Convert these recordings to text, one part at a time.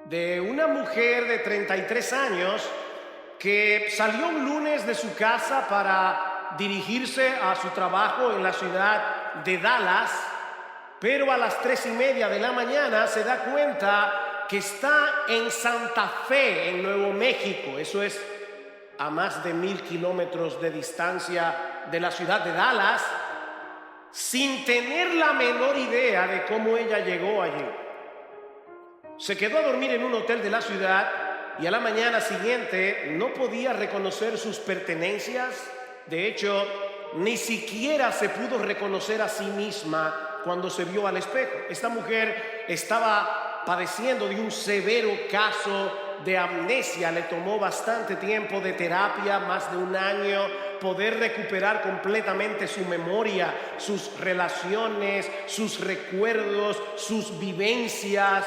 de una mujer de 33 años que salió un lunes de su casa para dirigirse a su trabajo en la ciudad de Dallas, pero a las 3:30 de la mañana se da cuenta que está en Santa Fe, en Nuevo México. Eso es a más de 1000 kilómetros de distancia de la ciudad de Dallas, sin tener la menor idea de cómo ella llegó allí. Se quedó a dormir en un hotel de la ciudad y a la mañana siguiente no podía reconocer sus pertenencias. De hecho, ni siquiera se pudo reconocer a sí misma cuando se vio al espejo. Esta mujer estaba padeciendo de un severo caso de amnesia. Le tomó bastante tiempo de terapia, más de un año, poder recuperar completamente su memoria, sus relaciones, sus recuerdos, sus vivencias.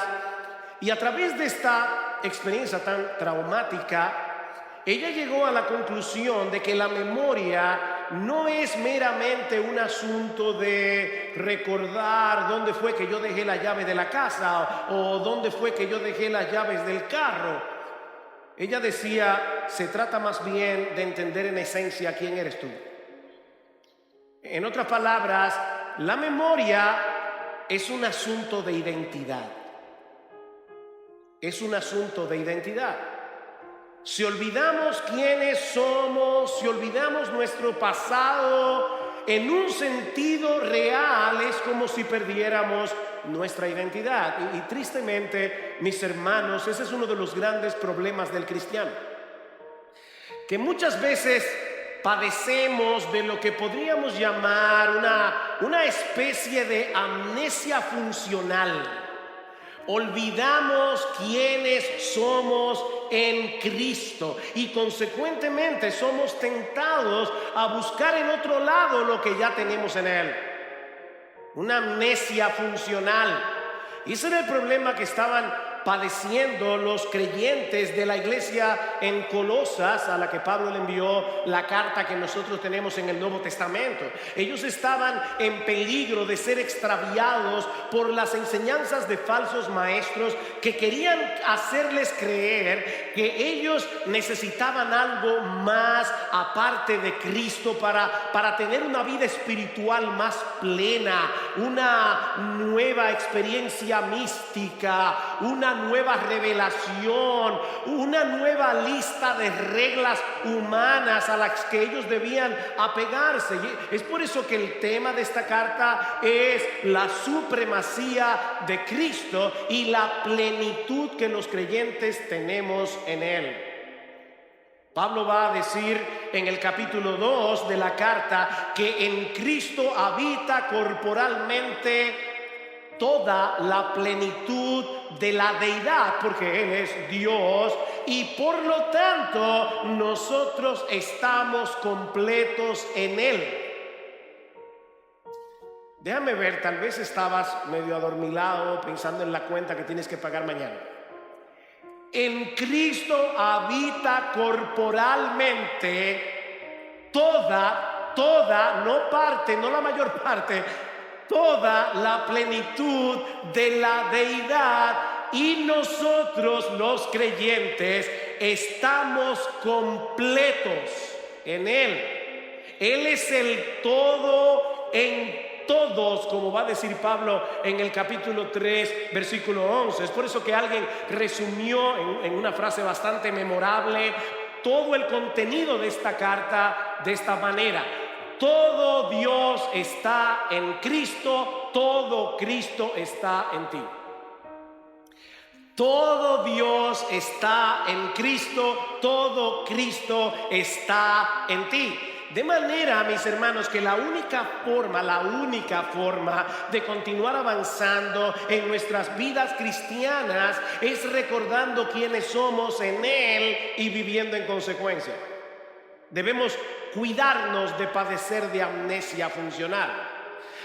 Y a través de esta experiencia tan traumática, ella llegó a la conclusión de que la memoria no es meramente un asunto de recordar dónde fue que yo dejé la llave de la casa o dónde fue que yo dejé las llaves del carro. Ella decía, se trata más bien de entender en esencia quién eres tú. En otras palabras, la memoria es un asunto de identidad. Es un asunto de identidad. Si olvidamos quiénes somos, si olvidamos nuestro pasado, en un sentido real es como si perdiéramos nuestra identidad. Y tristemente, mis hermanos, ese es uno de los grandes problemas del cristiano. Que muchas veces padecemos de lo que podríamos llamar una especie de amnesia funcional. Olvidamos quiénes somos en Cristo y consecuentemente somos tentados a buscar en otro lado lo que ya tenemos en Él. Una amnesia funcional. Y ese era el problema que estaban padeciendo los creyentes de la iglesia en Colosas, a la que Pablo le envió la carta que nosotros tenemos en el Nuevo Testamento. Ellos estaban en peligro de ser extraviados por las enseñanzas de falsos maestros que querían hacerles creer que ellos necesitaban algo más aparte de Cristo para tener una vida espiritual más plena, una nueva experiencia mística, una nueva revelación, una nueva lista de reglas humanas a las que ellos debían apegarse. Y es por eso que el tema de esta carta es la supremacía de Cristo y la plenitud que los creyentes tenemos en Él. Pablo va a decir en el capítulo 2 de la carta que en Cristo habita corporalmente toda la plenitud de la deidad, porque Él es Dios y por lo tanto nosotros estamos completos en Él. Déjame ver, tal vez estabas medio adormilado pensando en la cuenta que tienes que pagar mañana. En Cristo habita corporalmente toda, no parte, no la mayor parte, toda la plenitud de la deidad, y nosotros los creyentes estamos completos en Él. Él es el todo en todos, como va a decir Pablo en el capítulo 3, versículo 11. Es por eso que alguien resumió en una frase bastante memorable todo el contenido de esta carta de esta manera: todo Dios está en Cristo, todo Cristo está en ti. Todo Dios está en Cristo, todo Cristo está en ti. De manera, mis hermanos, que la única forma de continuar avanzando en nuestras vidas cristianas es recordando quiénes somos en Él y viviendo en consecuencia. Debemos cuidarnos de padecer de amnesia funcional.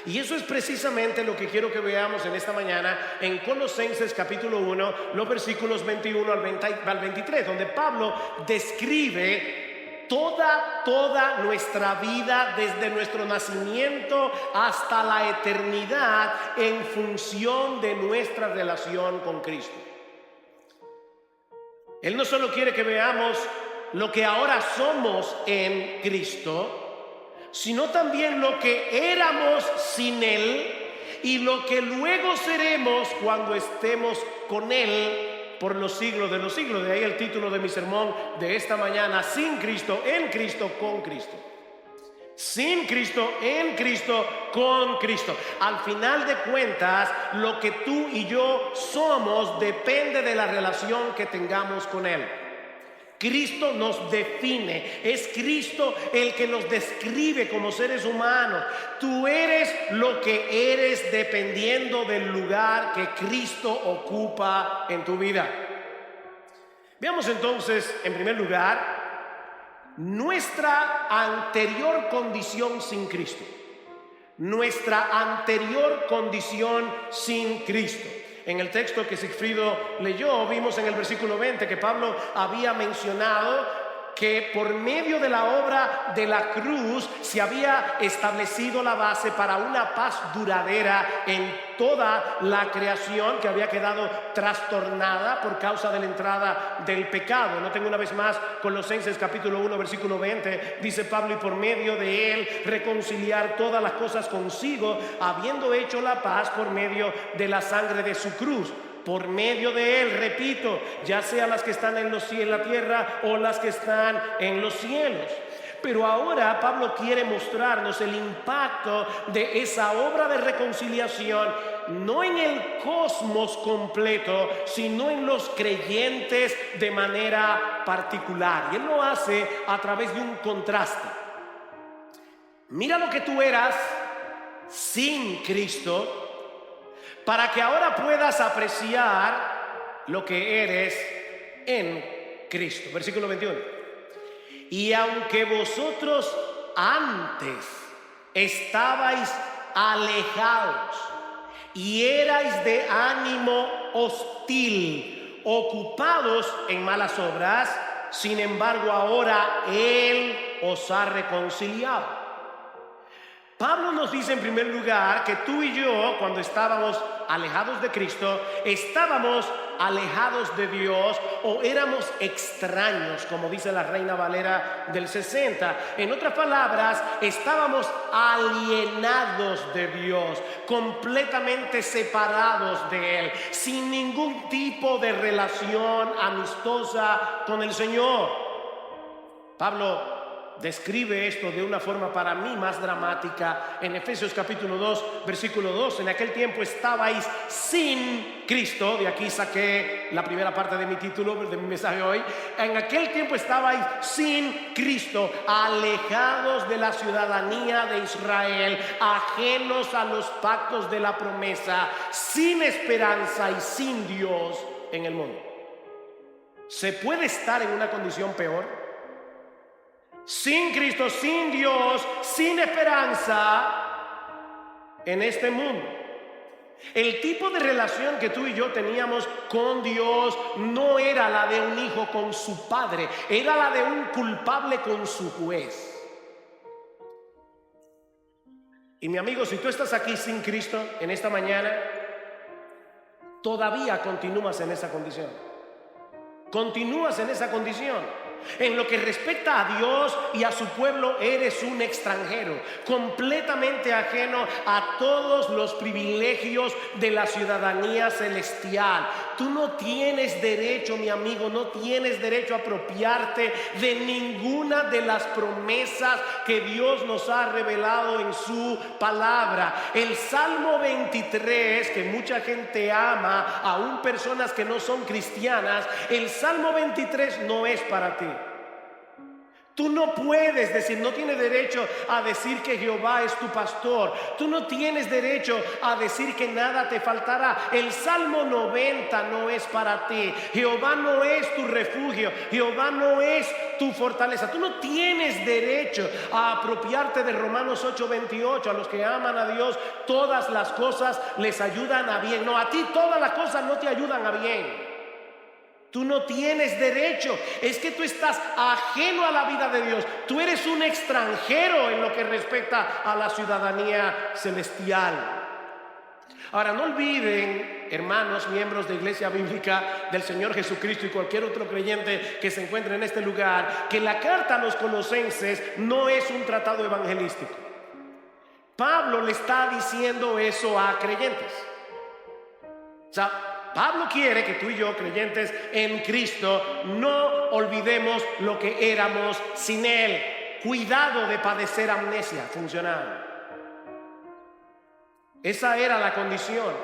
Y eso es precisamente lo que quiero que veamos en esta mañana en Colosenses capítulo 1, los versículos 21 al 23, donde Pablo describe toda nuestra vida desde nuestro nacimiento hasta la eternidad en función de nuestra relación con Cristo. Él no solo quiere que veamos lo que ahora somos en Cristo, sino también lo que éramos sin Él y lo que luego seremos cuando estemos con Él por los siglos de los siglos. De ahí el título de mi sermón de esta mañana: sin Cristo, en Cristo, con Cristo. Sin Cristo, en Cristo, con Cristo. Al final de cuentas, lo que tú y yo somos depende de la relación que tengamos con Él. Cristo nos define, es Cristo el que nos describe como seres humanos. Tú eres lo que eres dependiendo del lugar que Cristo ocupa en tu vida. Veamos entonces, en primer lugar, nuestra anterior condición sin Cristo. Nuestra anterior condición sin Cristo. En el texto que Sigfrido leyó, vimos en el versículo 20 que Pablo había mencionado que por medio de la obra de la cruz se había establecido la base para una paz duradera en toda la creación que había quedado trastornada por causa de la entrada del pecado. Noten una vez más Colosenses capítulo 1 versículo 20, dice Pablo: y por medio de él reconciliar todas las cosas consigo, habiendo hecho la paz por medio de la sangre de su cruz. Por medio de él, repito, ya sea las que están en la tierra o las que están en los cielos. Pero ahora Pablo quiere mostrarnos el impacto de esa obra de reconciliación, no en el cosmos completo, sino en los creyentes de manera particular. Y él lo hace a través de un contraste. Mira lo que tú eras sin Cristo, para que ahora puedas apreciar lo que eres en Cristo. Versículo 21. Y aunque vosotros antes estabais alejados y erais de ánimo hostil, ocupados en malas obras, sin embargo ahora Él os ha reconciliado. Pablo nos dice en primer lugar que tú y yo, cuando estábamos alejados de Cristo, estábamos alejados de Dios o éramos extraños, como dice la Reina Valera del 60. En otras palabras, estábamos alienados de Dios, completamente separados de Él, sin ningún tipo de relación amistosa con el Señor. Pablo describe esto de una forma para mí más dramática en Efesios capítulo 2 versículo 2. En aquel tiempo estabais sin Cristo. De aquí saqué la primera parte de mi título, de mi mensaje hoy. En aquel tiempo estabais sin Cristo, alejados de la ciudadanía de Israel, ajenos a los pactos de la promesa, sin esperanza y sin Dios en el mundo. ¿Se puede estar en una condición peor? Sin Cristo, sin Dios, sin esperanza en este mundo. El tipo de relación que tú y yo teníamos con Dios no era la de un hijo con su padre, era la de un culpable con su juez. Y mi amigo, si tú estás aquí sin Cristo en esta mañana, todavía continúas en esa condición. Continúas en esa condición. En lo que respecta a Dios y a su pueblo, eres un extranjero, completamente ajeno a todos los privilegios de la ciudadanía celestial. Tú no tienes derecho, mi amigo, no tienes derecho a apropiarte de ninguna de las promesas que Dios nos ha revelado en su palabra. El Salmo 23, que mucha gente ama, aún personas que no son cristianas, el Salmo 23 no es para ti. Tú no puedes decir, no tienes derecho a decir que Jehová es tu pastor. Tú no tienes derecho a decir que nada te faltará. El Salmo 90 no es para ti. Jehová no es tu refugio. Jehová no es tu fortaleza. Tú no tienes derecho a apropiarte de Romanos 8:28. A los que aman a Dios, todas las cosas les ayudan a bien. No, a ti todas las cosas no te ayudan a bien. Tú no tienes derecho, es que tú estás ajeno a la vida de Dios. Tú eres un extranjero en lo que respecta a la ciudadanía celestial. Ahora, no olviden, hermanos, miembros de Iglesia Bíblica del Señor Jesucristo y cualquier otro creyente que se encuentre en este lugar, que la carta a los Colosenses no es un tratado evangelístico. Pablo le está diciendo eso a creyentes. O sea, Pablo quiere que tú y yo, creyentes en Cristo, no olvidemos lo que éramos sin Él. Cuidado de padecer amnesia funcional. Esa era la condición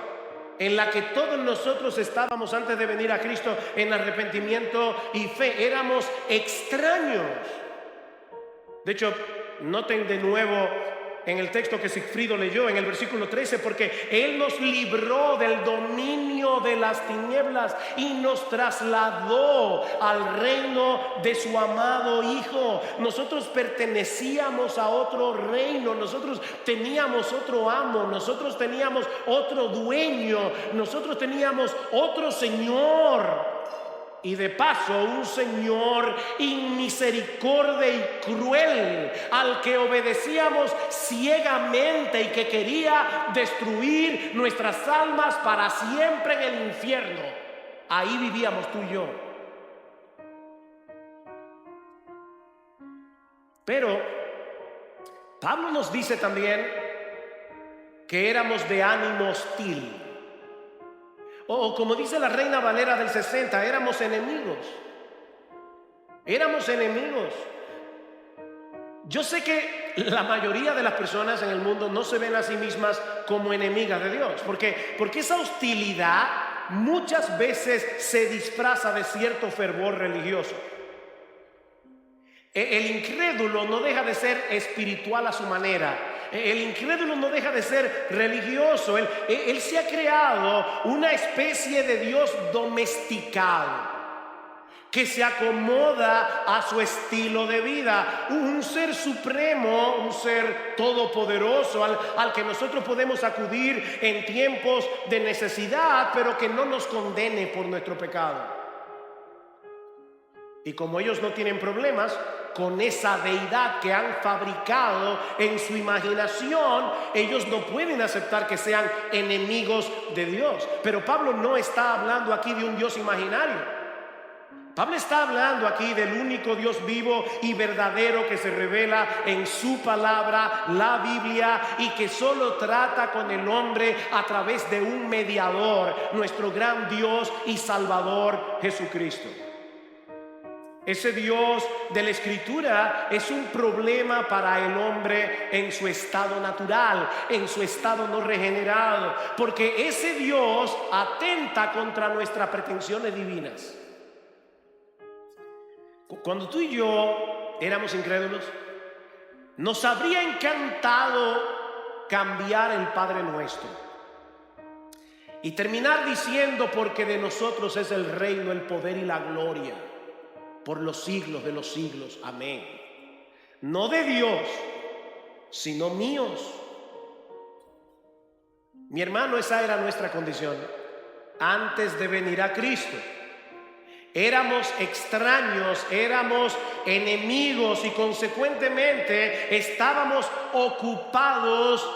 en la que todos nosotros estábamos antes de venir a Cristo en arrepentimiento y fe. Éramos extraños. De hecho, noten de nuevo en el texto que Sigfrido leyó en el versículo 13, porque Él nos libró del dominio de las tinieblas y nos trasladó al reino de su amado Hijo. Nosotros pertenecíamos a otro reino, nosotros teníamos otro amo, nosotros teníamos otro dueño, nosotros teníamos otro Señor. Y de paso, un Señor inmisericordia y cruel, al que obedecíamos ciegamente y que quería destruir nuestras almas para siempre en el infierno. Ahí vivíamos tú y yo. Pero Pablo nos dice también que éramos de ánimo hostil. O como dice la Reina Valera del 60, éramos enemigos. Éramos enemigos. Yo sé que la mayoría de las personas en el mundo no se ven a sí mismas como enemigas de Dios. Porque esa hostilidad muchas veces se disfraza de cierto fervor religioso. El incrédulo no deja de ser espiritual a su manera. El incrédulo no deja de ser religioso. Él se ha creado una especie de Dios domesticado que se acomoda a su estilo de vida. Un ser supremo, un ser todopoderoso al que nosotros podemos acudir en tiempos de necesidad, pero que no nos condene por nuestro pecado. Y como ellos no tienen problemas con esa deidad que han fabricado en su imaginación, ellos no pueden aceptar que sean enemigos de Dios. Pero Pablo no está hablando aquí de un Dios imaginario. Pablo está hablando aquí del único Dios vivo y verdadero que se revela en su palabra, la Biblia, y que solo trata con el hombre a través de un mediador, nuestro gran Dios y Salvador Jesucristo. Ese Dios de la Escritura es un problema para el hombre en su estado natural, en su estado no regenerado, porque ese Dios atenta contra nuestras pretensiones divinas. Cuando tú y yo éramos incrédulos, nos habría encantado cambiar el Padre Nuestro y terminar diciendo: porque de nosotros es el reino, el poder y la gloria por los siglos de los siglos. Amén. No de Dios, sino míos. Mi hermano, esa era nuestra condición antes de venir a Cristo. Éramos extraños, éramos enemigos y consecuentemente estábamos ocupados.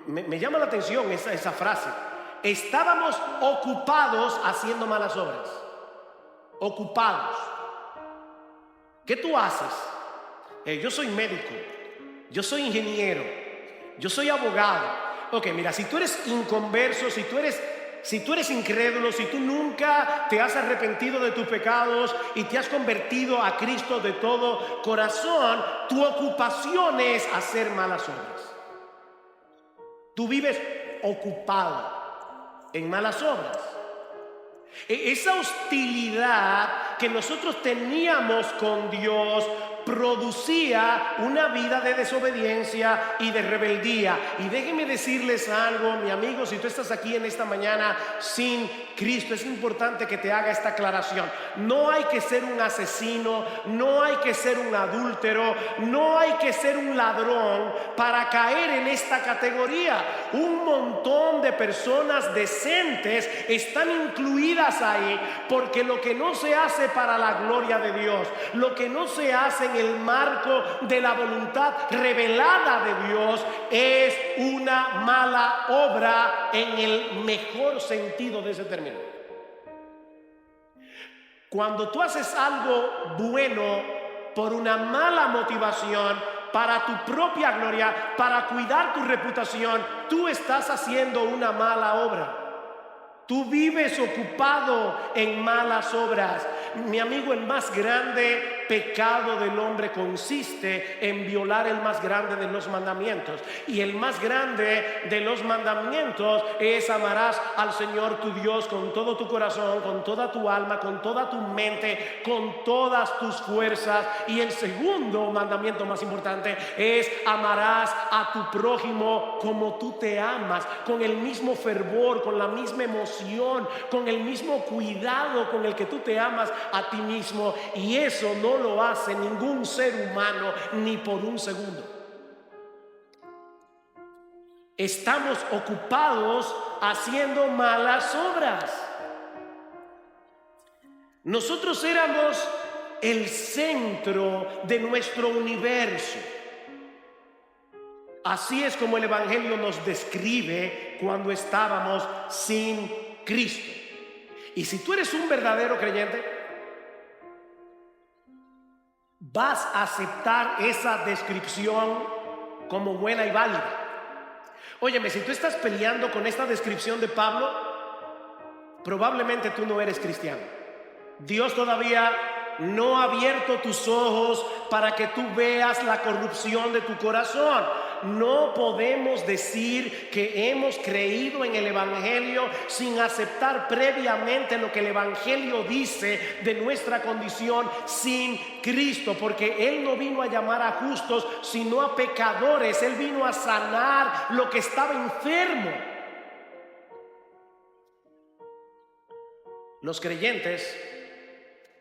Me llama la atención esa frase. Estábamos ocupados haciendo malas obras. Ocupados. ¿Qué tú haces? Yo soy médico, yo soy ingeniero, yo soy abogado. Ok, mira, si tú eres inconverso, si tú eres incrédulo, si tú nunca te has arrepentido de tus pecados y te has convertido a Cristo de todo corazón, tu ocupación es hacer malas obras. Tú vives ocupado en malas obras. Esa hostilidad que nosotros teníamos con Dios producía una vida de desobediencia y de rebeldía. Y déjenme decirles algo, mi amigo, si tú estás aquí en esta mañana sin Cristo, es importante que te haga esta aclaración. No hay que ser un asesino, no hay que ser un adúltero, no hay que ser un ladrón para caer en esta categoría. Un montón de personas decentes están incluidas ahí, porque lo que no se hace para la gloria de Dios, lo que no se hace en el marco de la voluntad revelada de Dios, es una mala obra en el mejor sentido de ese término. Cuando tú haces algo bueno por una mala motivación, para tu propia gloria, para cuidar tu reputación, tú estás haciendo una mala obra. Tú vives ocupado en malas obras. Mi amigo, el más grande pecado del hombre consiste en violar el más grande de los mandamientos. Y el más grande de los mandamientos es: amarás al Señor tu Dios con todo tu corazón, con toda tu alma, con toda tu mente, con todas tus fuerzas. Y el segundo mandamiento más importante es: amarás a tu prójimo como tú te amas, con el mismo fervor, con la misma emoción, con el mismo cuidado con el que tú te amas a ti mismo. Y eso no lo hace ningún ser humano ni por un segundo. Estamos ocupados haciendo malas obras. Nosotros éramos el centro de nuestro universo. Así es como el Evangelio nos describe cuando estábamos sin Cristo. Y si tú eres un verdadero creyente, vas a aceptar esa descripción como buena y válida. Óyeme, si tú estás peleando con esta descripción de Pablo, probablemente tú no eres cristiano. Dios todavía no ha abierto tus ojos para que tú veas la corrupción de tu corazón. No podemos decir que hemos creído en el Evangelio sin aceptar previamente lo que el Evangelio dice de nuestra condición sin Cristo, porque Él no vino a llamar a justos sino a pecadores. Él vino a sanar lo que estaba enfermo. Los creyentes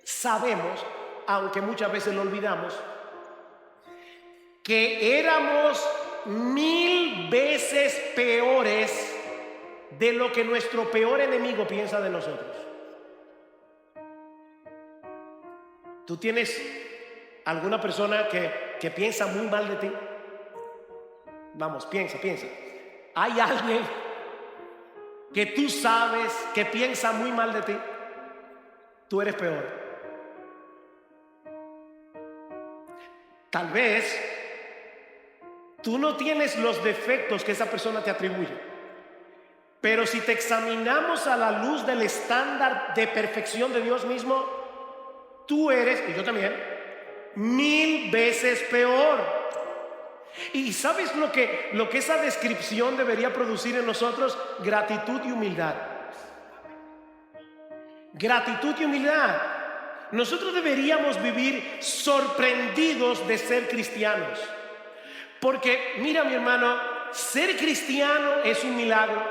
sabemos, aunque muchas veces lo olvidamos, que éramos 1000 veces peores de lo que nuestro peor enemigo piensa de nosotros. ¿Tú tienes alguna persona que piensa muy mal de ti? Vamos, piensa. ¿Hay alguien que tú sabes que piensa muy mal de ti? Tú eres peor. Tal vez tú no tienes los defectos que esa persona te atribuye, pero si te examinamos a la luz del estándar de perfección de Dios mismo, tú eres, y yo también, 1000 veces peor. ¿Y sabes lo que esa descripción debería producir en nosotros? Gratitud y humildad. Gratitud y humildad. Nosotros deberíamos vivir sorprendidos de ser cristianos. Porque mira, mi hermano, ser cristiano es un milagro.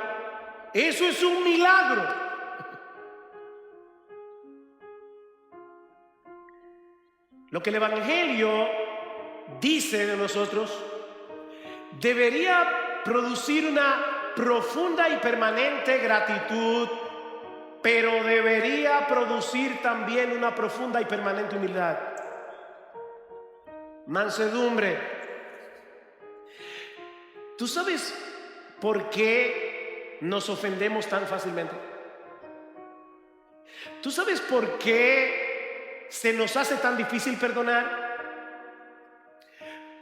Eso es un milagro. Lo que el Evangelio dice de nosotros debería producir una profunda y permanente gratitud, pero debería producir también una profunda y permanente humildad, mansedumbre. ¿Tú sabes por qué nos ofendemos tan fácilmente? ¿Tú sabes por qué se nos hace tan difícil perdonar?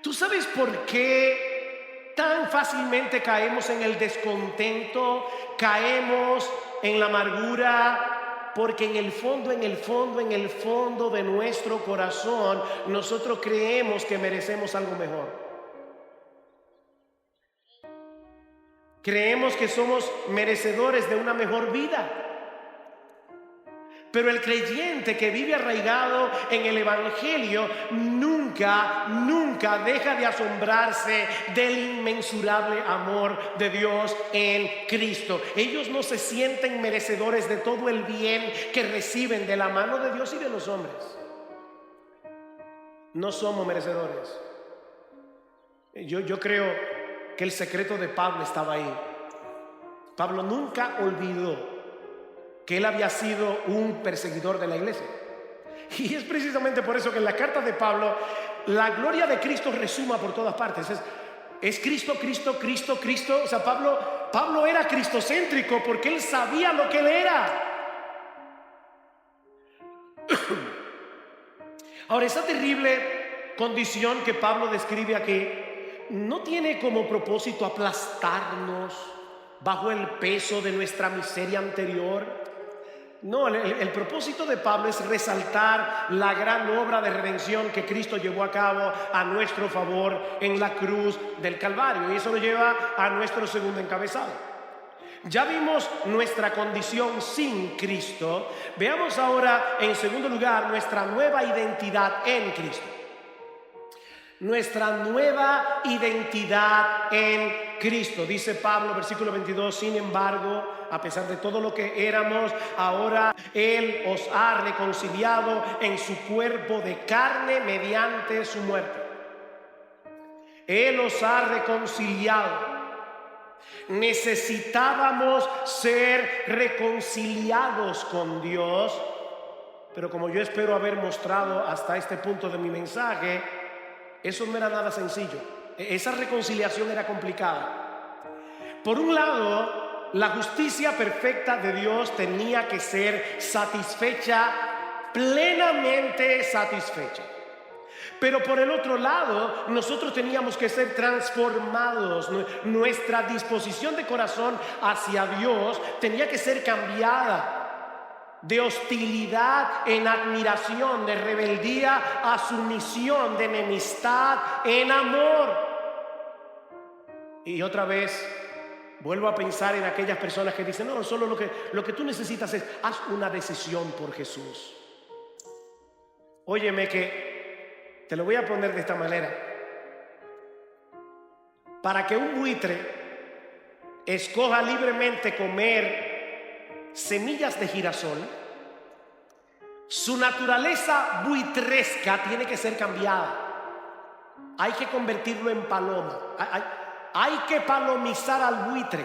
¿Tú sabes por qué tan fácilmente caemos en el descontento, caemos en la amargura? Porque en el fondo de nuestro corazón nosotros creemos que merecemos algo mejor. Creemos que somos merecedores de una mejor vida. Pero el creyente que vive arraigado en el Evangelio nunca deja de asombrarse del inmensurable amor de Dios en Cristo. Ellos no se sienten merecedores de todo el bien que reciben de la mano de Dios y de los hombres. No somos merecedores. Yo creo que el secreto de Pablo estaba ahí. Pablo nunca olvidó que él había sido un perseguidor de la iglesia. Y es precisamente por eso que en la carta de Pablo la gloria de Cristo resuma por todas partes. Es Cristo, Cristo, Cristo, Cristo. O sea, Pablo era cristocéntrico porque él sabía lo que él era. Ahora, esa terrible condición que Pablo describe aquí no tiene como propósito aplastarnos bajo el peso de nuestra miseria anterior. No, el propósito de Pablo es resaltar la gran obra de redención que Cristo llevó a cabo a nuestro favor en la cruz del Calvario. Y eso lo lleva a nuestro segundo encabezado. Ya vimos nuestra condición sin Cristo. Veamos ahora, en segundo lugar, nuestra nueva identidad en Cristo. Nuestra nueva identidad en Cristo. Dice Pablo, versículo 22, sin embargo, a pesar de todo lo que éramos, ahora Él os ha reconciliado en su cuerpo de carne mediante su muerte. Él os ha reconciliado. Necesitábamos ser reconciliados con Dios, pero como yo espero haber mostrado hasta este punto de mi mensaje, eso no era nada sencillo. Esa reconciliación era complicada. Por un lado, la justicia perfecta de Dios tenía que ser satisfecha, plenamente satisfecha. Pero por el otro lado, nosotros teníamos que ser transformados. Nuestra disposición de corazón hacia Dios tenía que ser cambiada. De hostilidad en admiración, de rebeldía a sumisión, de enemistad en amor. Y otra vez vuelvo a pensar en aquellas personas que dicen, no, solo lo que tú necesitas es, haz una decisión por Jesús. Óyeme que te lo voy a poner de esta manera. Para que un buitre escoja libremente comer semillas de girasol, su naturaleza buitresca tiene que ser cambiada. Hay que convertirlo en paloma. Hay que palomizar al buitre.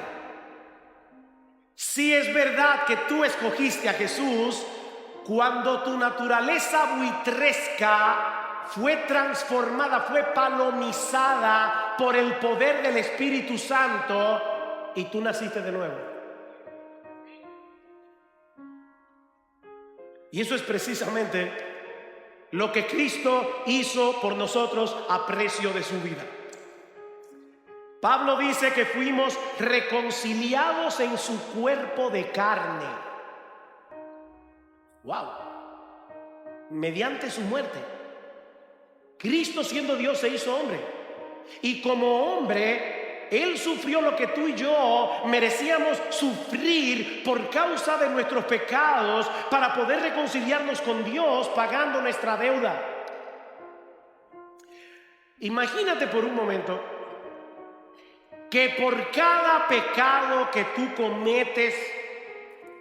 Si es verdad que tú escogiste a Jesús, cuando tu naturaleza buitresca fue transformada, fue palomizada por el poder del Espíritu Santo, y tú naciste de nuevo. Y eso es precisamente lo que Cristo hizo por nosotros a precio de su vida. Pablo dice que fuimos reconciliados en su cuerpo de carne. ¡Wow! Mediante su muerte. Cristo, siendo Dios, se hizo hombre. Y como hombre, Él sufrió lo que tú y yo merecíamos sufrir por causa de nuestros pecados para poder reconciliarnos con Dios pagando nuestra deuda. Imagínate por un momento que por cada pecado que tú cometes,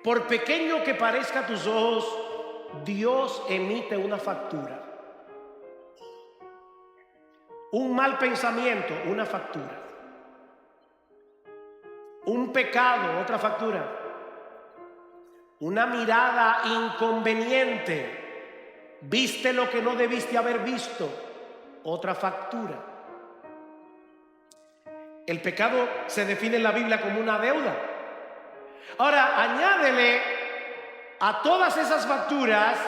por pequeño que parezca a tus ojos, Dios emite una factura. Un mal pensamiento, una factura. Un pecado, otra factura. Una mirada inconveniente. Viste lo que no debiste haber visto, otra factura. El pecado se define en la Biblia como una deuda. Ahora, añádele a todas esas facturas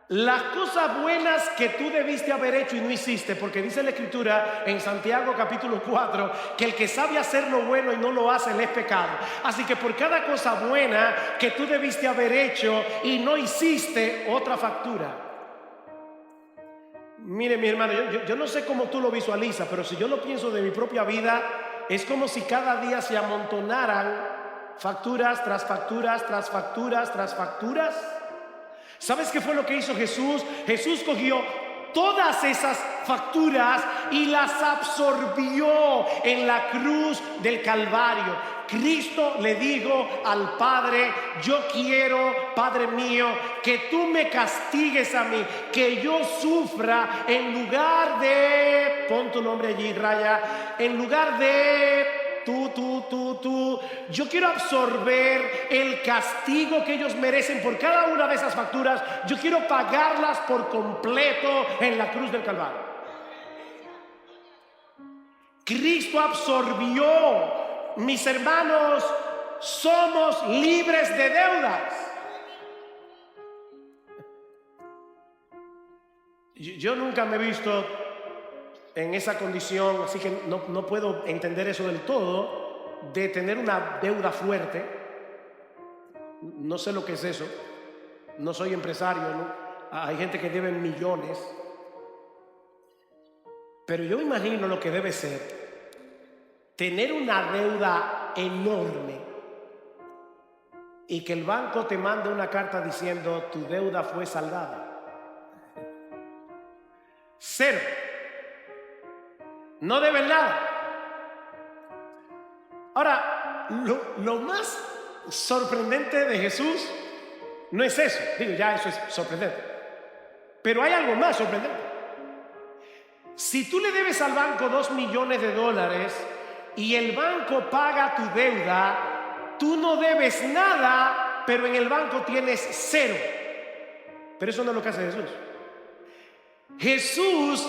las cosas buenas que tú debiste haber hecho y no hiciste, porque dice la Escritura en Santiago capítulo 4 que el que sabe hacer lo bueno y no lo hace le es pecado. Así que por cada cosa buena que tú debiste haber hecho y no hiciste, otra factura. Mire, mi hermano, yo no sé cómo tú lo visualizas, pero si yo lo pienso de mi propia vida, es como si cada día se amontonaran facturas tras facturas, tras facturas, tras facturas. ¿Sabes qué fue lo que hizo Jesús? Jesús cogió todas esas facturas y las absorbió en la cruz del Calvario. Cristo le dijo al Padre: yo quiero, Padre mío, que tú me castigues a mí, que yo sufra en lugar de, pon tu nombre allí, raya, en lugar de tú. Yo quiero absorber el castigo que ellos merecen por cada una de esas facturas. Yo quiero pagarlas por completo en la cruz del Calvario. Cristo absorbió, mis hermanos, somos libres de deudas. Yo nunca me he visto en esa condición, así que no puedo entender eso del todo, de tener una deuda fuerte. No sé lo que es eso. No soy empresario, ¿no? Hay gente que debe millones. Pero yo me imagino lo que debe ser tener una deuda enorme y que el banco te mande una carta diciendo tu deuda fue saldada. Cero. No debes nada. Ahora, lo más sorprendente de Jesús no es eso. Digo, ya eso es sorprendente. Pero hay algo más sorprendente. Si tú le debes al banco $2 millones y el banco paga tu deuda, tú no debes nada, pero en el banco tienes cero. Pero eso no es lo que hace Jesús. Jesús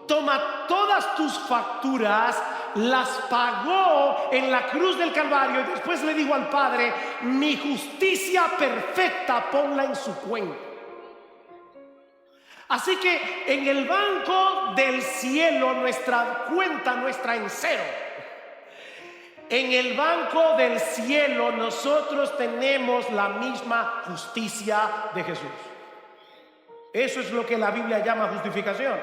toma todas tus facturas, las pagó en la cruz del Calvario y después le dijo al Padre: mi justicia perfecta ponla en su cuenta. Así que en el banco del cielo nuestra cuenta no está en cero. En el banco del cielo nosotros tenemos la misma justicia de Jesús. Eso es lo que la Biblia llama justificación.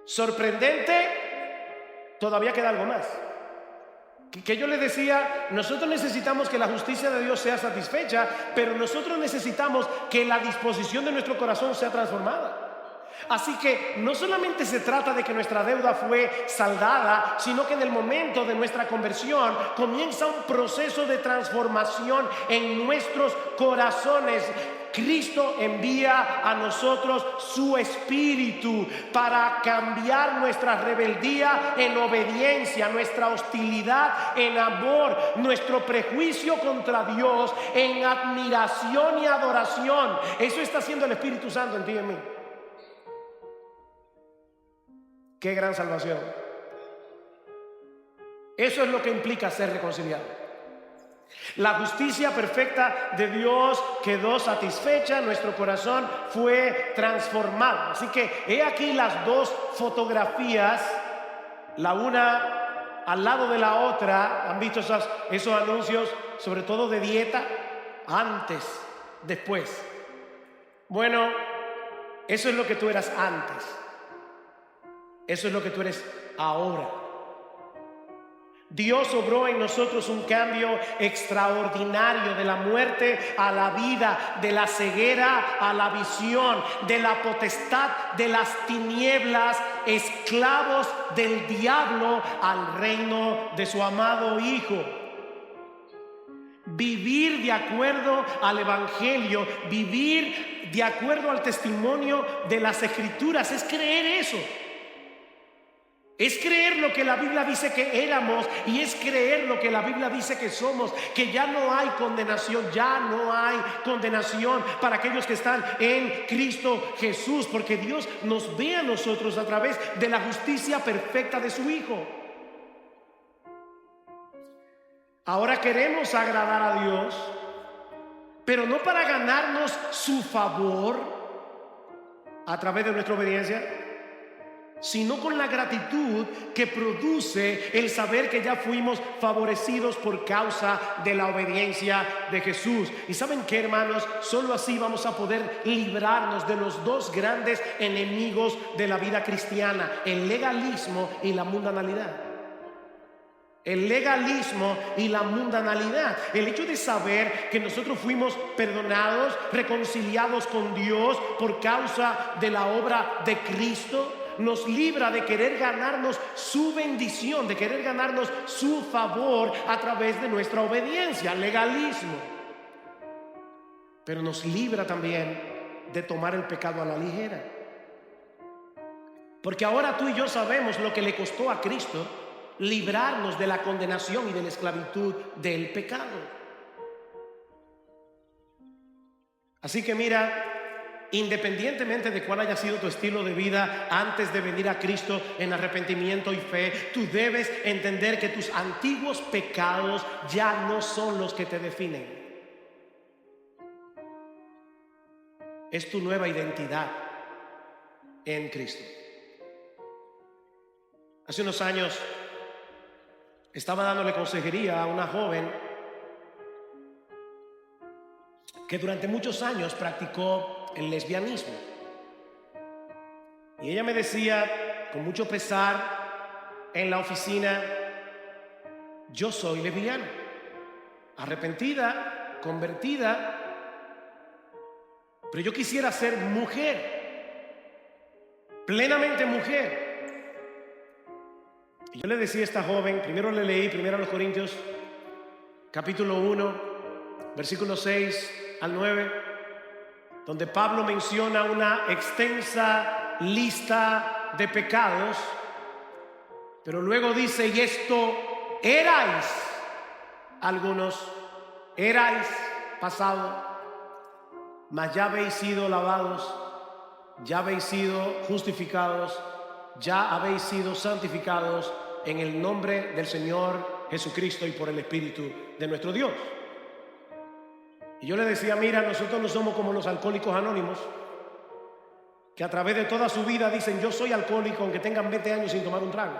Sorprendente, todavía queda algo más. Que yo les decía, nosotros necesitamos que la justicia de Dios sea satisfecha, pero nosotros necesitamos que la disposición de nuestro corazón sea transformada. Así que no solamente se trata de que nuestra deuda fue saldada, sino que en el momento de nuestra conversión comienza un proceso de transformación en nuestros corazones. Cristo envía a nosotros su Espíritu para cambiar nuestra rebeldía en obediencia, nuestra hostilidad en amor, nuestro prejuicio contra Dios en admiración y adoración. Eso está haciendo el Espíritu Santo en ti y en mí. Qué gran salvación. Eso es lo que implica ser reconciliado. La justicia perfecta de Dios quedó satisfecha, nuestro corazón fue transformado. Así que he aquí las dos fotografías, la una al lado de la otra. ¿Han visto esos anuncios, sobre todo de dieta? Antes, después. Bueno, eso es lo que tú eras antes. Eso es lo que tú eres ahora. Dios obró en nosotros un cambio extraordinario, de la muerte a la vida, de la ceguera a la visión, de la potestad de las tinieblas, esclavos del diablo, al reino de su amado Hijo. Vivir de acuerdo al Evangelio, vivir de acuerdo al testimonio de las Escrituras, es creer eso. Es creer lo que la Biblia dice que éramos y es creer lo que la Biblia dice que somos, que ya no hay condenación, para aquellos que están en Cristo Jesús, porque Dios nos ve a nosotros a través de la justicia perfecta de su Hijo. Ahora queremos agradar a Dios, pero no para ganarnos su favor a través de nuestra obediencia, sino con la gratitud que produce el saber que ya fuimos favorecidos por causa de la obediencia de Jesús. Y ¿saben qué, hermanos? Solo así vamos a poder librarnos de los dos grandes enemigos de la vida cristiana: el legalismo y la mundanalidad. El legalismo y la mundanalidad. El hecho de saber que nosotros fuimos perdonados, reconciliados con Dios por causa de la obra de Cristo, nos libra de querer ganarnos su bendición, de querer ganarnos su favor a través de nuestra obediencia, legalismo. Pero nos libra también de tomar el pecado a la ligera. Porque ahora tú y yo sabemos lo que le costó a Cristo librarnos de la condenación y de la esclavitud del pecado. Así que mira, independientemente de cuál haya sido tu estilo de vida antes de venir a Cristo en arrepentimiento y fe, tú debes entender que tus antiguos pecados ya no son los que te definen. Es tu nueva identidad en Cristo. Hace unos años estaba dándole consejería a una joven que durante muchos años practicó el lesbianismo. Y ella me decía con mucho pesar en la oficina: yo soy lesbiana, arrepentida, convertida, pero yo quisiera ser mujer, plenamente mujer. Y yo le decía a esta joven, primero le leí 1 Corintios capítulo 1, versículos 6 al 9, donde Pablo menciona una extensa lista de pecados, pero luego dice: y esto erais algunos, erais pasado, mas ya habéis sido lavados, ya habéis sido justificados, ya habéis sido santificados en el nombre del Señor Jesucristo y por el Espíritu de nuestro Dios. Y yo le decía: mira, nosotros no somos como los alcohólicos anónimos, que a través de toda su vida dicen: yo soy alcohólico aunque tengan 20 años sin tomar un trago.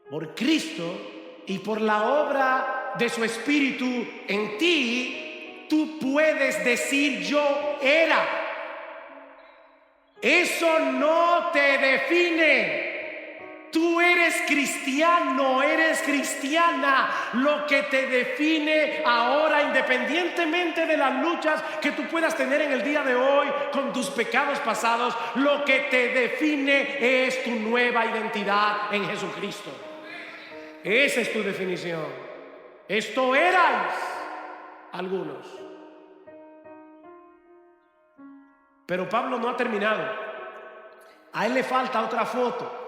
Por Cristo y por la obra de su Espíritu en ti, tú puedes decir: yo era. Eso no te define. Tú eres cristiano, eres cristiana. Lo que te define ahora, independientemente de las luchas que tú puedas tener en el día de hoy con tus pecados pasados, lo que te define es tu nueva identidad en Jesucristo. Esa es tu definición. Esto erais algunos. Pero Pablo no ha terminado. A él le falta otra foto.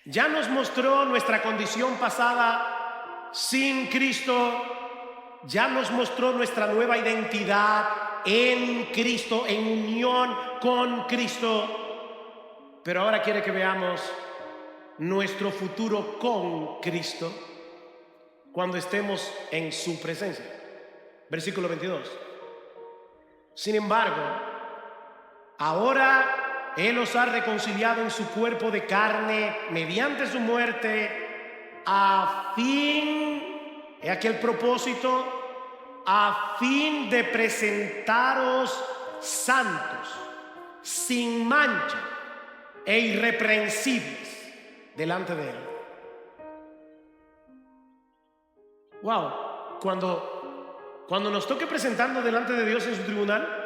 Ya nos mostró nuestra condición pasada sin Cristo. Ya nos mostró nuestra nueva identidad en Cristo, en unión con Cristo. Pero ahora quiere que veamos nuestro futuro con Cristo cuando estemos en su presencia. Versículo 22. Sin embargo, ahora Él os ha reconciliado en su cuerpo de carne mediante su muerte, a fin, he aquí el propósito, a fin de presentaros santos, sin mancha e irreprensibles delante de Él. Wow, cuando nos toque presentarnos delante de Dios en su tribunal,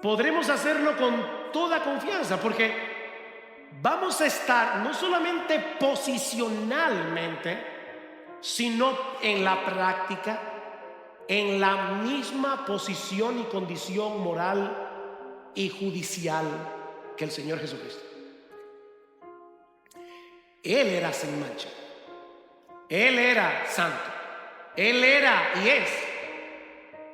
podremos hacerlo con toda confianza, porque vamos a estar no solamente posicionalmente, sino en la práctica, en la misma posición y condición moral y judicial que el Señor Jesucristo. Él era sin mancha, Él era santo, Él era y es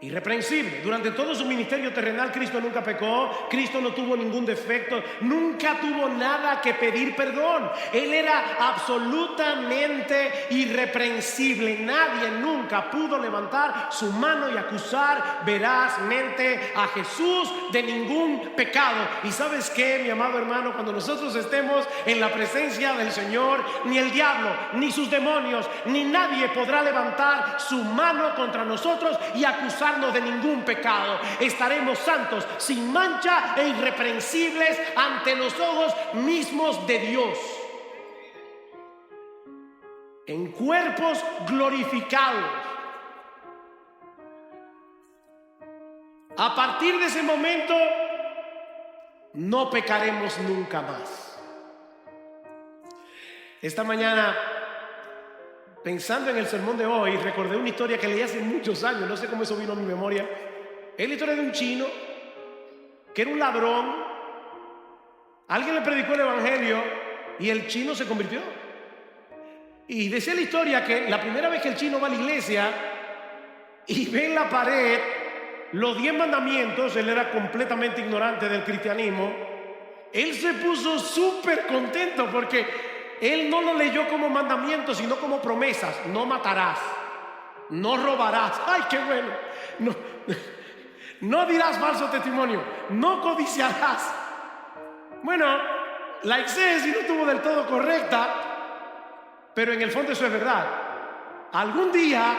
irreprensible. Durante todo su ministerio terrenal, Cristo nunca pecó, Cristo no tuvo ningún defecto, nunca tuvo nada que pedir perdón. Él era absolutamente irreprensible. Nadie nunca pudo levantar su mano y acusar verazmente a Jesús de ningún pecado. Y ¿sabes qué, mi amado hermano? Cuando nosotros estemos en la presencia del Señor, ni el diablo, ni sus demonios, ni nadie podrá levantar su mano contra nosotros y acusar de ningún pecado. Estaremos santos, sin mancha e irreprensibles ante los ojos mismos de Dios, en cuerpos glorificados. A partir de ese momento no pecaremos nunca más. Esta mañana, pensando en el sermón de hoy, recordé una historia que leí hace muchos años, no sé cómo eso vino a mi memoria. Es la historia de un chino que era un ladrón Alguien le predicó el evangelio y el chino se convirtió. Y decía la historia que la primera vez que el chino va a la iglesia y ve en la pared los 10 mandamientos, él era completamente ignorante del cristianismo, él se puso súper contento porque él no lo leyó como mandamientos, sino como promesas. No matarás, no robarás. ¡Ay, qué bueno! No dirás falso testimonio, no codiciarás. Bueno, la exégesis no estuvo del todo correcta, pero en el fondo eso es verdad. Algún día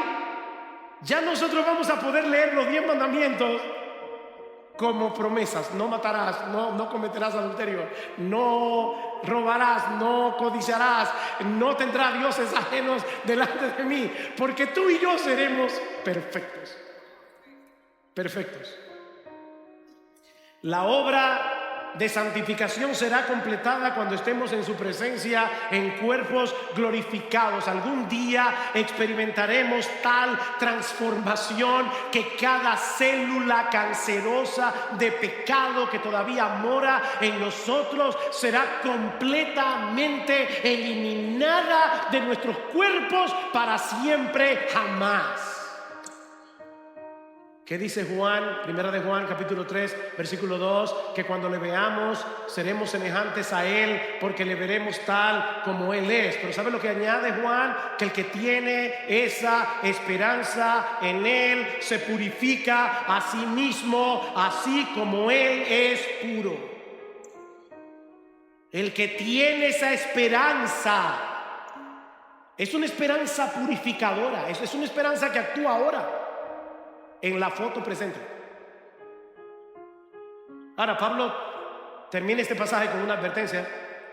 ya nosotros vamos a poder leer los 10 mandamientos como promesas. No matarás, no cometerás adulterio, no robarás, no codiciarás, no tendrás dioses ajenos delante de mí, porque tú y yo seremos perfectos. Perfectos. La obra de santificación será completada cuando estemos en su presencia en cuerpos glorificados. Algún día experimentaremos tal transformación que cada célula cancerosa de pecado que todavía mora en nosotros será completamente eliminada de nuestros cuerpos para siempre jamás. ¿Qué dice Juan? Primera de Juan, capítulo 3, versículo 2, que cuando le veamos seremos semejantes a Él porque le veremos tal como Él es. Pero ¿sabe lo que añade Juan? Que el que tiene esa esperanza en Él se purifica a sí mismo, así como Él es puro. El que tiene esa esperanza es una esperanza purificadora, es una esperanza que actúa ahora. En la foto presente. Ahora Pablo termina este pasaje con una advertencia.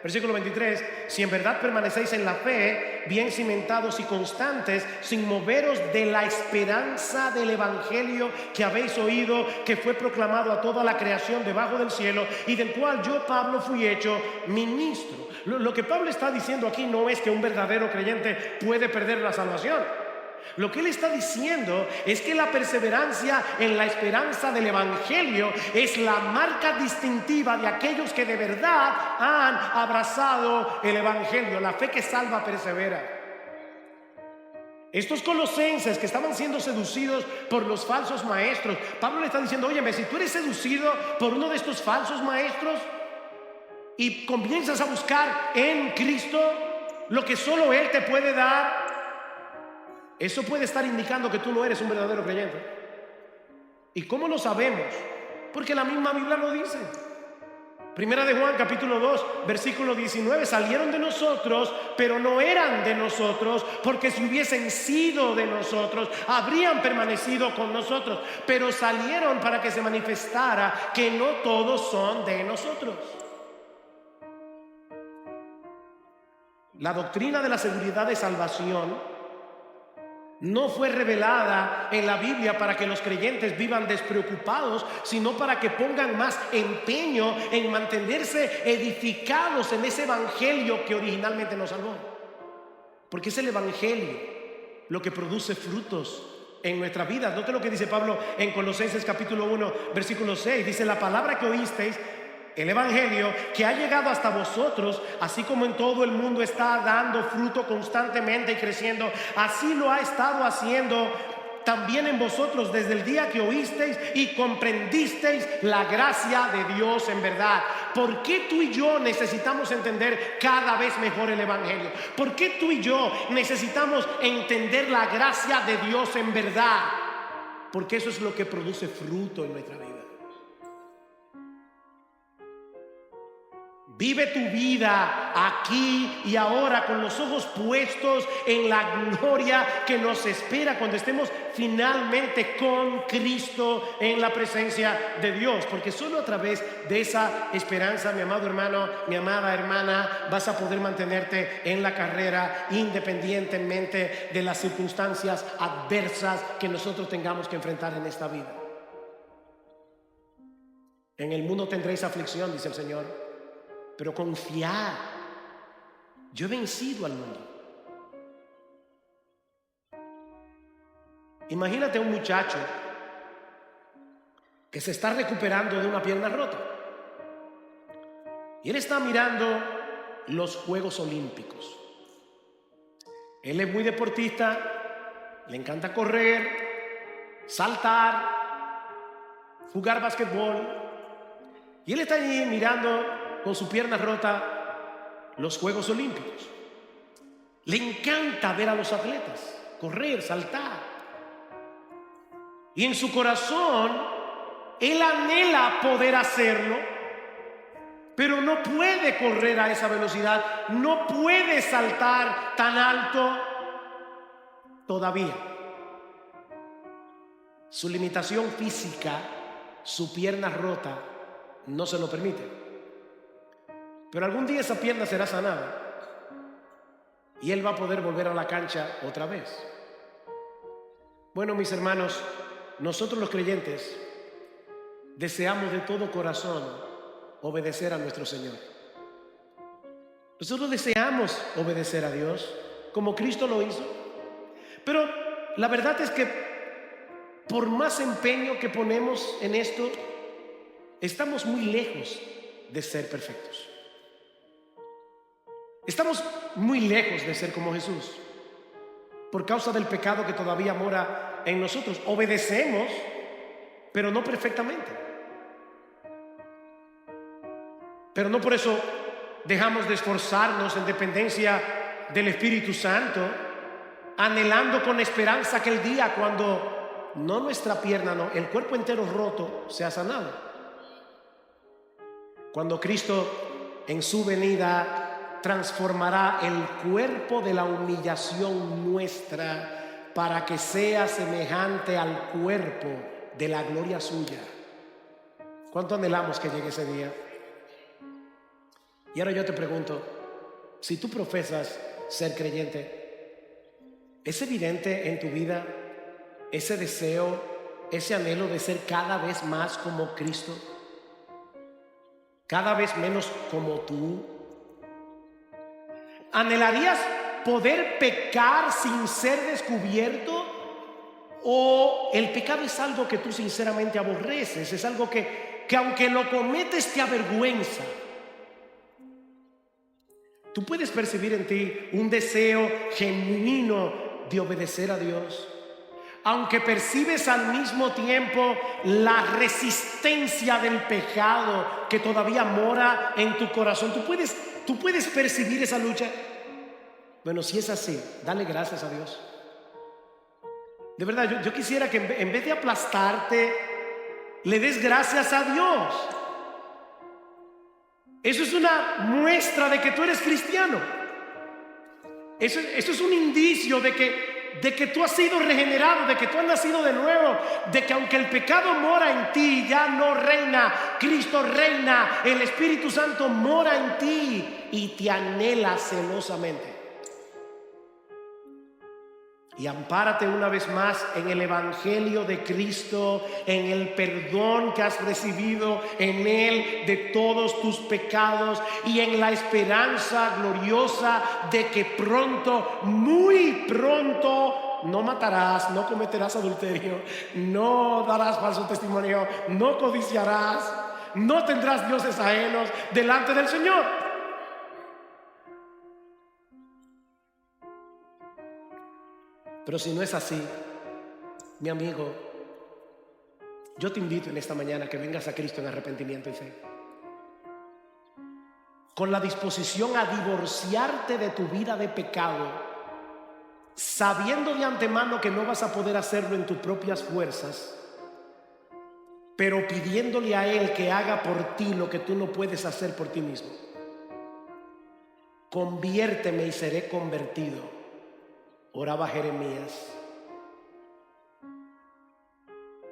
Versículo 23. Si en verdad permanecéis en la fe, bien cimentados y constantes, sin moveros de la esperanza del evangelio que habéis oído, que fue proclamado a toda la creación debajo del cielo, y del cual yo, Pablo, fui hecho ministro. Lo que Pablo está diciendo aquí no es que un verdadero creyente puede perder la salvación. Lo que él está diciendo es que la perseverancia en la esperanza del evangelio es la marca distintiva de aquellos que de verdad han abrazado el evangelio. La fe que salva persevera. Estos colosenses que estaban siendo seducidos por los falsos maestros, Pablo le está diciendo: óyeme, si tú eres seducido por uno de estos falsos maestros y comienzas a buscar en Cristo lo que solo Él te puede dar, eso puede estar indicando que tú no eres un verdadero creyente. ¿Y cómo lo sabemos? Porque la misma Biblia lo dice. Primera de Juan, capítulo 2, versículo 19. Salieron de nosotros, pero no eran de nosotros, porque si hubiesen sido de nosotros, habrían permanecido con nosotros. Pero salieron para que se manifestara que no todos son de nosotros. La doctrina de la seguridad de salvación no fue revelada en la Biblia para que los creyentes vivan despreocupados, sino para que pongan más empeño en mantenerse edificados en ese evangelio que originalmente nos salvó. Porque es el evangelio lo que produce frutos en nuestra vida. Note lo que dice Pablo en Colosenses capítulo 1, versículo 6. Dice: la palabra que oísteis, el evangelio que ha llegado hasta vosotros, así como en todo el mundo está dando fruto constantemente y creciendo, así lo ha estado haciendo también en vosotros desde el día que oísteis y comprendisteis la gracia de Dios en verdad. ¿Por qué tú y yo necesitamos entender cada vez mejor el evangelio? ¿Por qué tú y yo necesitamos entender la gracia de Dios en verdad? Porque eso es lo que produce fruto en nuestra vida. Vive tu vida aquí y ahora con los ojos puestos en la gloria que nos espera cuando estemos finalmente con Cristo en la presencia de Dios. Porque solo a través de esa esperanza, mi amado hermano, mi amada hermana, vas a poder mantenerte en la carrera independientemente de las circunstancias adversas que nosotros tengamos que enfrentar en esta vida. En el mundo tendréis aflicción, dice el Señor. Pero confiad, yo he vencido al mundo. Imagínate un muchacho que se está recuperando de una pierna rota. Y él está mirando los Juegos Olímpicos. Él es muy deportista, le encanta correr, saltar, jugar basquetbol. Y él está allí mirando con su pierna rota los Juegos Olímpicos. Le encanta ver a los atletas correr, saltar. Y en su corazón, él anhela poder hacerlo, pero no puede correr a esa velocidad, no puede saltar tan alto todavía. Su limitación física, su pierna rota, no se lo permite. Pero algún día esa pierna será sanada y él va a poder volver a la cancha otra vez. Bueno, mis hermanos, nosotros los creyentes deseamos de todo corazón obedecer a nuestro Señor. Nosotros deseamos obedecer a Dios como Cristo lo hizo. Pero la verdad es que por más empeño que ponemos en esto, estamos muy lejos de ser perfectos. Estamos muy lejos de ser como Jesús por causa del pecado que todavía mora en nosotros. Obedecemos, pero no perfectamente. Pero no por eso dejamos de esforzarnos en dependencia del Espíritu Santo, anhelando con esperanza aquel día cuando no nuestra pierna, no, el cuerpo entero roto sea sanado. Cuando Cristo en su venida transformará el cuerpo de la humillación nuestra para que sea semejante al cuerpo de la gloria suya. ¿Cuánto anhelamos que llegue ese día? Y ahora yo te pregunto, si tú profesas ser creyente, ¿es evidente en tu vida ese deseo, ese anhelo de ser cada vez más como Cristo? ¿Cada vez menos como tú? ¿Anhelarías poder pecar sin ser descubierto? ¿O el pecado es algo que tú sinceramente aborreces? Es algo que aunque lo cometes te avergüenza. Tú puedes percibir en ti un deseo genuino de obedecer a Dios, aunque percibes al mismo tiempo la resistencia del pecado que todavía mora en tu corazón. ¿Tú puedes percibir esa lucha? Bueno, si es así, dale gracias a Dios. De verdad, yo quisiera que en vez de aplastarte, le des gracias a Dios. Eso es una muestra de que tú eres cristiano. Eso es un indicio de que tú has sido regenerado, de que tú has nacido de nuevo, de que aunque el pecado mora en ti, ya no reina, Cristo reina, el Espíritu Santo mora en ti y te anhela celosamente. Y ampárate una vez más en el Evangelio de Cristo, en el perdón que has recibido en Él de todos tus pecados y en la esperanza gloriosa de que pronto, muy pronto, no matarás, no cometerás adulterio, no darás falso testimonio, no codiciarás, no tendrás dioses ajenos delante del Señor. Pero si no es así, mi amigo, yo te invito en esta mañana a que vengas a Cristo en arrepentimiento y fe, con la disposición a divorciarte de tu vida de pecado, sabiendo de antemano que no vas a poder hacerlo en tus propias fuerzas, pero pidiéndole a Él que haga por ti lo que tú no puedes hacer por ti mismo. Conviérteme y seré convertido, oraba Jeremías.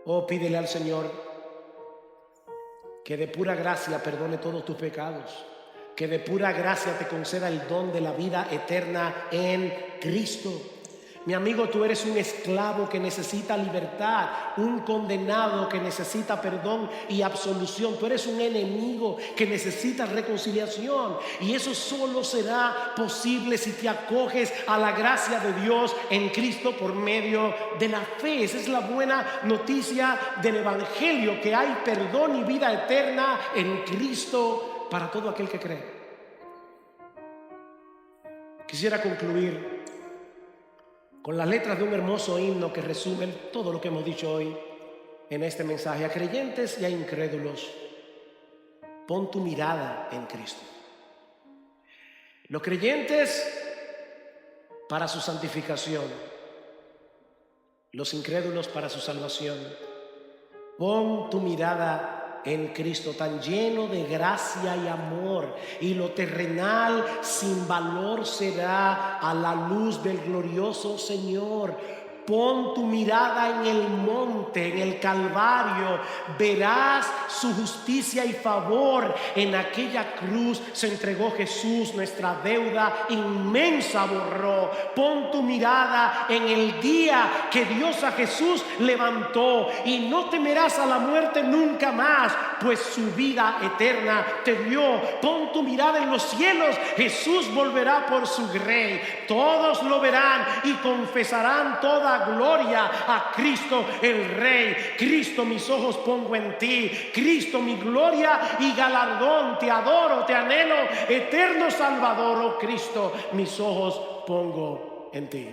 Oh, pídele al Señor que de pura gracia perdone todos tus pecados, que de pura gracia te conceda el don de la vida eterna en Cristo. Mi amigo, tú eres un esclavo que necesita libertad, un condenado que necesita perdón y absolución. Tú eres un enemigo que necesita reconciliación, y eso solo será posible si te acoges a la gracia de Dios en Cristo por medio de la fe. Esa es la buena noticia del Evangelio, que hay perdón y vida eterna en Cristo para todo aquel que cree. Quisiera concluir con las letras de un hermoso himno que resume todo lo que hemos dicho hoy en este mensaje. A creyentes y a incrédulos, pon tu mirada en Cristo. Los creyentes para su santificación, los incrédulos para su salvación. Pon tu mirada en Cristo, tan lleno de gracia y amor, y lo terrenal sin valor será a la luz del glorioso Señor. Pon tu mirada en el monte, en el Calvario. Verás su justicia y favor. En aquella cruz se entregó Jesús, nuestra deuda inmensa borró. Pon tu mirada en el día que Dios a Jesús levantó, y no temerás a la muerte nunca más, pues su vida eterna te dio. Pon tu mirada en los cielos. Jesús volverá por su grey. Todos lo verán y confesarán toda gloria a Cristo el Rey. Cristo, mis ojos pongo en ti. Cristo, mi gloria y galardón. Te adoro, te anhelo, eterno Salvador. Oh Cristo, mis ojos pongo en ti.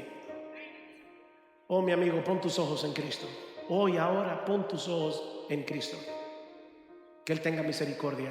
Oh mi amigo, pon tus ojos en Cristo. Hoy, ahora, pon tus ojos en Cristo. Que Él tenga misericordia